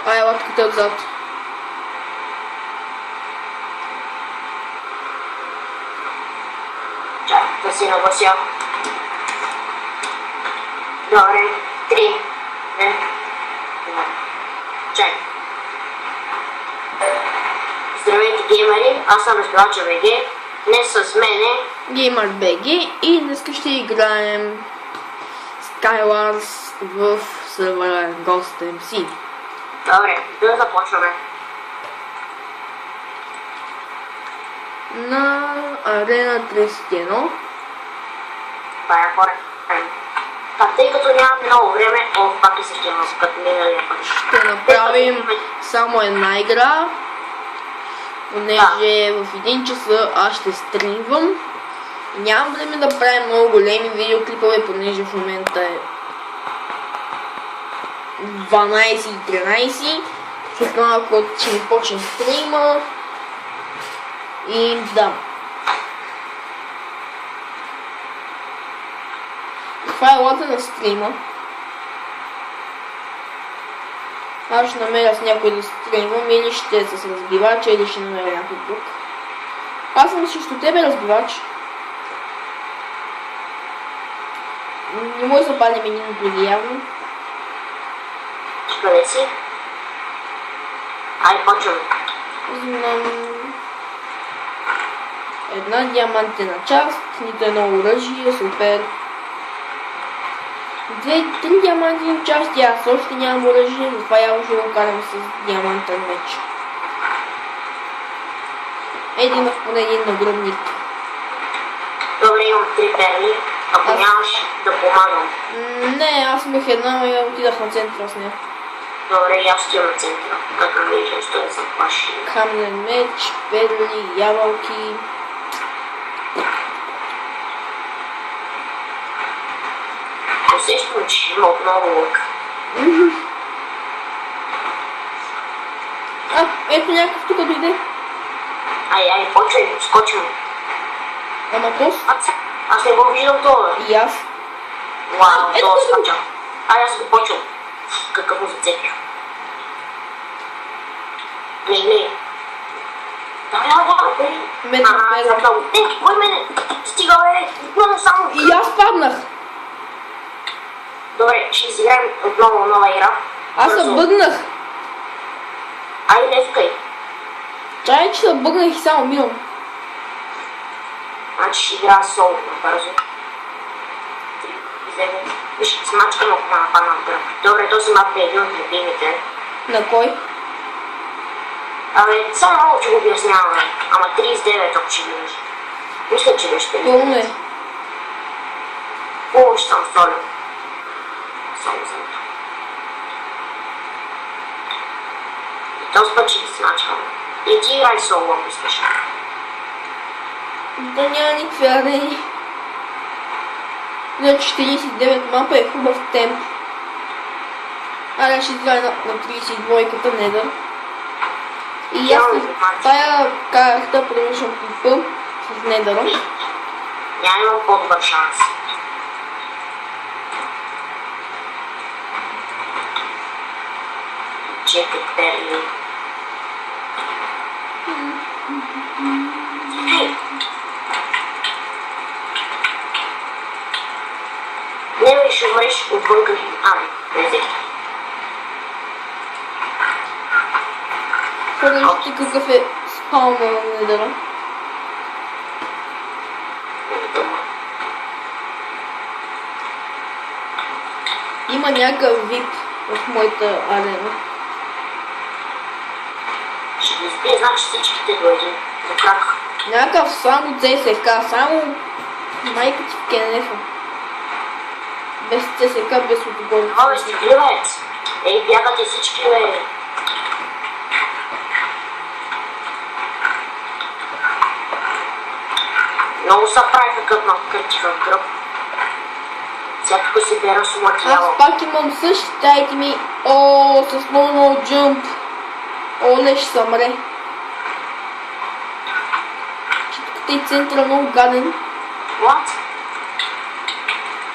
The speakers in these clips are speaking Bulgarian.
Ай, лодката е отзад. Чакай, да си наглася. Добре, 3, 2, 1. Чакай. Здравейте, геймери, аз съм Разбивача БГ. Днес с мене Gamer BG и днес ще играем Skywars в сервера Ghost MC. Добре, да започваме. На арена 31. Това е хора. Тъй като нямаме много време, пак е същия нас, като миналия път. Ще направим само една игра, понеже в 1 часа аз ще стримвам. Нямам време да правим много големи видеоклипове, понеже в момента е 12:13. След малко ще ми почне стрима. И да. Файлата на стрима. Аз ще намеря с някой да стримвам или ще е с Разбивача или ще намеря някой друг. Аз съм срещу тебе, Разбивач. Не може да паднем един от други явно. Къде си? Ай, почваме. Знам... Една диамантена част, нито едно оръжие, супер. 2-3 диамантени части, аз още нямам оръжие, затова я ще го карам с диамантен меч. Еди имах поне един нагръбник. Добре, имам 3 перли. Ако нямаш да помагам. Не, аз имах една, но я отидах на центъра с нея. Добре, и аз отивам на центъра. Като ме виждам, що да съм плаши. Каменен меч, перли, ябълки. Усещам, че има отново лък. Ето някакъв тук дойде. Ай, почвай, скочвам. Ама то Аз не го виждам това. и аз. Вау, това скача. Аз го почвам. Какъв му зацепя. Глей. Давай. Метна перла. Кой мене? Стига, бе. Отново само. И аз паднах. Добре, ще изиграем отново нова игра. Аз се бъгнах. Ай, левкай. Чай, че се бъгнах и само минам. Значи ще игра соло набързо. Виж, смачка му на паната. Добре, този мап е един от любимите. На кой? Абе, само много че го обясняваме. Ама 39 ако ще видиш. Мисля, че беше 50. Пълно е. О, ще съм вторил. Само за това. И този път ще ги смачкам. И ти играй соло, ако искаш. Да няма никакви арени. На 49 мапа е хубав темп. Аре ще играе на 32-ката недър. И аз тая карта превършвам пипъм с недъра. Я имам по-добър шанс. Чекай, перли. Не, ще умреш от българи. Не взех. Вижте какъв е спауна на недъра. Има някакъв вип в моята арена. Ще ги избие, значи всичките до един. До крак. Някакъв само CSK, само майка ти в кенефа. Без CSK, без отбор. Абе, стигли, бе. Ей, бягате всички, бе. Много са правиха къртиха кръв. Всякакъв си бера с материала. Аз пак имам същите, дайте ми. О, с много джъмп. О, не ще съмре. Тук и центъра много гаден. What?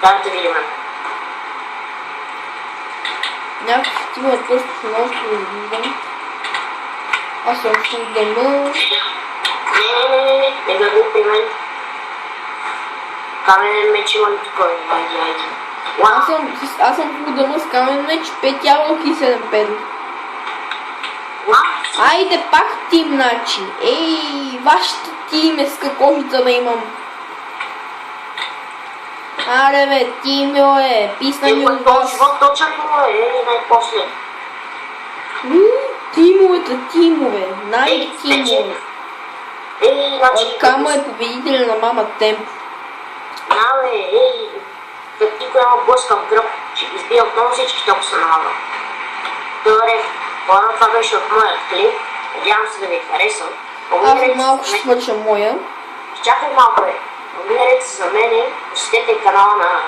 Да видим. Някакви стимат просто много ще го виждам. Аз съм в дома. Не го при мен. Каменен меч има ли тук? Айди. Аз съм в дома с камен меч, 5 ябълки и 7 педли. Айде пак тим, значи. Ей, вашата тимеска кожица да имам. Аре бе, тимео писна ми от вас. Живот точно най-после. Тимове, най-тимове. Камо е победителя на мама Темп. Като никой има блъска в гръб, ще ги избия отново всички, толкова са намага. Добре, ладно, това беше от моят клип. Надявам се да ви е харесал. Аз малко ще свърша моя. Чакай малко, абонирайте се за мене, посетете канала на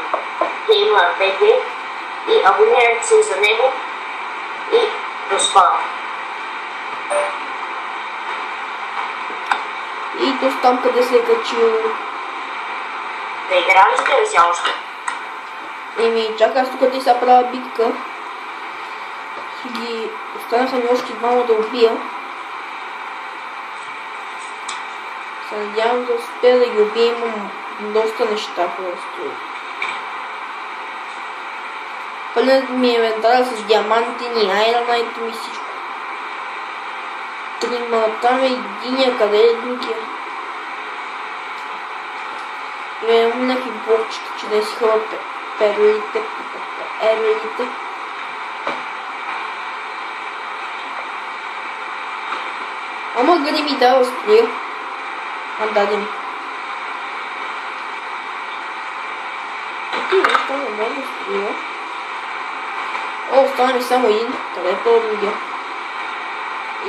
GamerPG и абонирайте се за него и до скоро. И то там къде се е качил. Да играли сте ли сега още? Чакай, аз тук ти сега правя битка. Останаха ми още двама да убия. Се надявам да успея да ги убия, имам доста неща просто. Пълнят ми инвентара с диамантини, айронайто ми всичко. Трима, там е единия, къде е другия. Имам някакви блокчета, че да си хора перлите. Ама къде ми дава строя? Даде ми. Защо не мога да строя? Остана ми само един. Къде е това другия?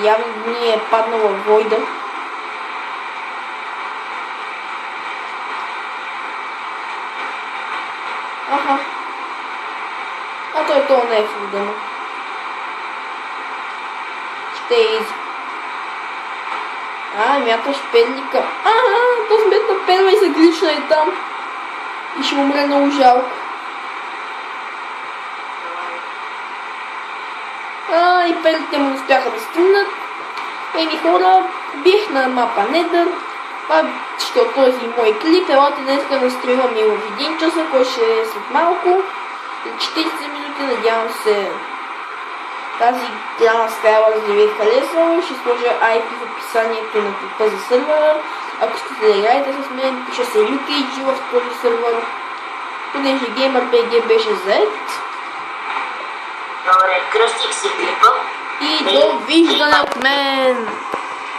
Явно ни е паднала войда. Аха. Той не е в дома. Ще е изи. Мяташ педлика. То сметна педла и се глична и там. И ще умре много жалко. И педлите му успяха да стигнат. Хора, бих на мапа Недър. Това ще от този мой клип. Елате днес да стримам и в 1 часа, кой ще е след малко. 40 минути, надявам се тази голяма скайла да ви е харесала. Ще сложа IP в описанието на клипа за сървъра. Ако искате да играете с мен, пиша се UKG в този сървър. Понеже GamerPG беше зает. Добре, кръстих си клипа. И довиждане от мен!